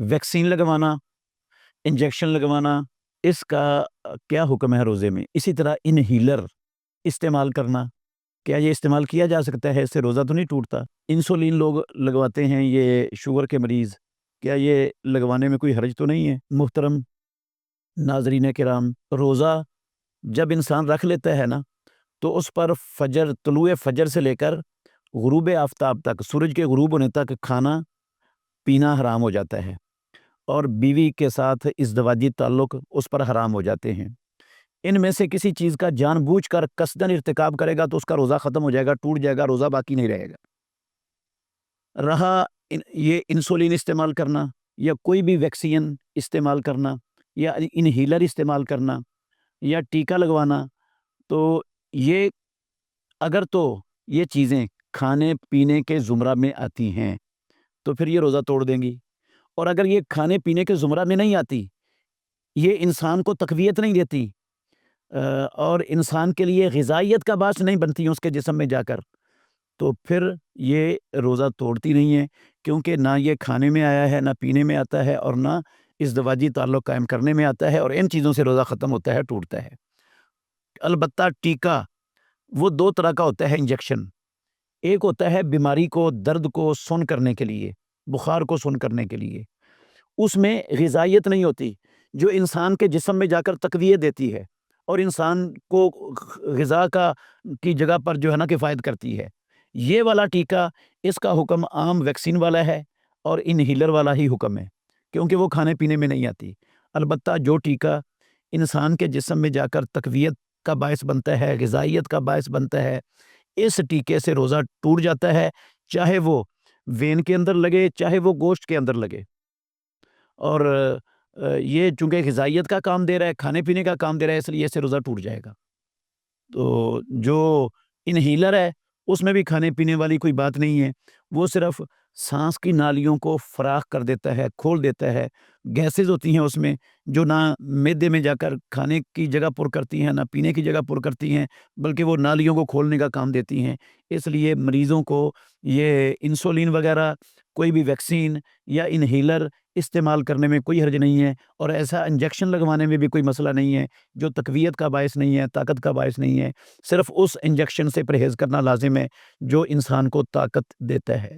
Vaccine لگوانا، injection لگوانا، اس کا کیا حکم ہے روزے میں؟ اسی طرح انہیلر استعمال کرنا، کیا یہ استعمال کیا جا سکتا ہے؟ اس سے روزہ تو نہیں ٹوٹتا؟ انسولین لوگ لگواتے ہیں، یہ شوگر کے مریض، کیا یہ لگوانے میں کوئی حرج تو نہیں ہے؟ محترم ناظرین کرام، روزہ جب انسان رکھ لیتا ہے نا تو اس پر طلوع فجر سے لے کر غروب آفتاب تک، سورج کے غروب ہونے تک کھانا پینا حرام ہو جاتا ہے، اور بیوی کے ساتھ ازدواجی تعلق اس پر حرام ہو جاتے ہیں۔ ان میں سے کسی چیز کا جان بوجھ کر قصدن ارتکاب کرے گا تو اس کا روزہ ختم ہو جائے گا، ٹوٹ جائے گا، روزہ باقی نہیں رہے گا۔ رہا یہ انسولین استعمال کرنا یا کوئی بھی ویکسین استعمال کرنا یا انہیلر استعمال کرنا یا ٹیکہ لگوانا، تو یہ اگر تو یہ چیزیں کھانے پینے کے زمرہ میں آتی ہیں تو پھر یہ روزہ توڑ دیں گی، اور اگر یہ کھانے پینے کے زمرہ میں نہیں آتی، یہ انسان کو تقویت نہیں دیتی اور انسان کے لیے غذائیت کا باعث نہیں بنتی اس کے جسم میں جا کر، تو پھر یہ روزہ توڑتی نہیں ہے، کیونکہ نہ یہ کھانے میں آیا ہے، نہ پینے میں آتا ہے، اور نہ ازدواجی تعلق قائم کرنے میں آتا ہے، اور ان چیزوں سے روزہ ختم ہوتا ہے، ٹوٹتا ہے۔ البتہ ٹیکہ وہ دو طرح کا ہوتا ہے انجیکشن، ایک ہوتا ہے بیماری کو، درد کو سن کرنے کے لیے، بخار کو سن کرنے کے لیے، اس میں غذائیت نہیں ہوتی جو انسان کے جسم میں جا کر تقویت دیتی ہے اور انسان کو غذا کی جگہ پر جو ہے نا کفایت کرتی ہے۔ یہ والا ٹیکہ، اس کا حکم عام ویکسین والا ہے اور انہیلر والا ہی حکم ہے، کیونکہ وہ کھانے پینے میں نہیں آتی۔ البتہ جو ٹیکہ انسان کے جسم میں جا کر تقویت کا باعث بنتا ہے، غذائیت کا باعث بنتا ہے، اس ٹیکے سے روزہ ٹوٹ جاتا ہے، چاہے وہ وین کے اندر لگے، چاہے وہ گوشت کے اندر لگے، اور یہ چونکہ غذائیت کا کام دے رہا ہے، کھانے پینے کا کام دے رہا ہے، اس لیے اس سے روزہ ٹوٹ جائے گا۔ تو جو انہیلر ہے اس میں بھی کھانے پینے والی کوئی بات نہیں ہے، وہ صرف سانس کی نالیوں کو فراخ کر دیتا ہے، کھول دیتا ہے، گیسز ہوتی ہیں اس میں جو نہ معدے میں جا کر کھانے کی جگہ پر کرتی ہیں، نہ پینے کی جگہ پر کرتی ہیں، بلکہ وہ نالیوں کو کھولنے کا کام دیتی ہیں۔ اس لیے مریضوں کو یہ انسولین وغیرہ، کوئی بھی ویکسین یا انہیلر استعمال کرنے میں کوئی حرج نہیں ہے، اور ایسا انجیکشن لگوانے میں بھی کوئی مسئلہ نہیں ہے جو تقویت کا باعث نہیں ہے، طاقت کا باعث نہیں ہے۔ صرف اس انجیکشن سے پرہیز کرنا لازم ہے جو انسان کو طاقت دیتا ہے۔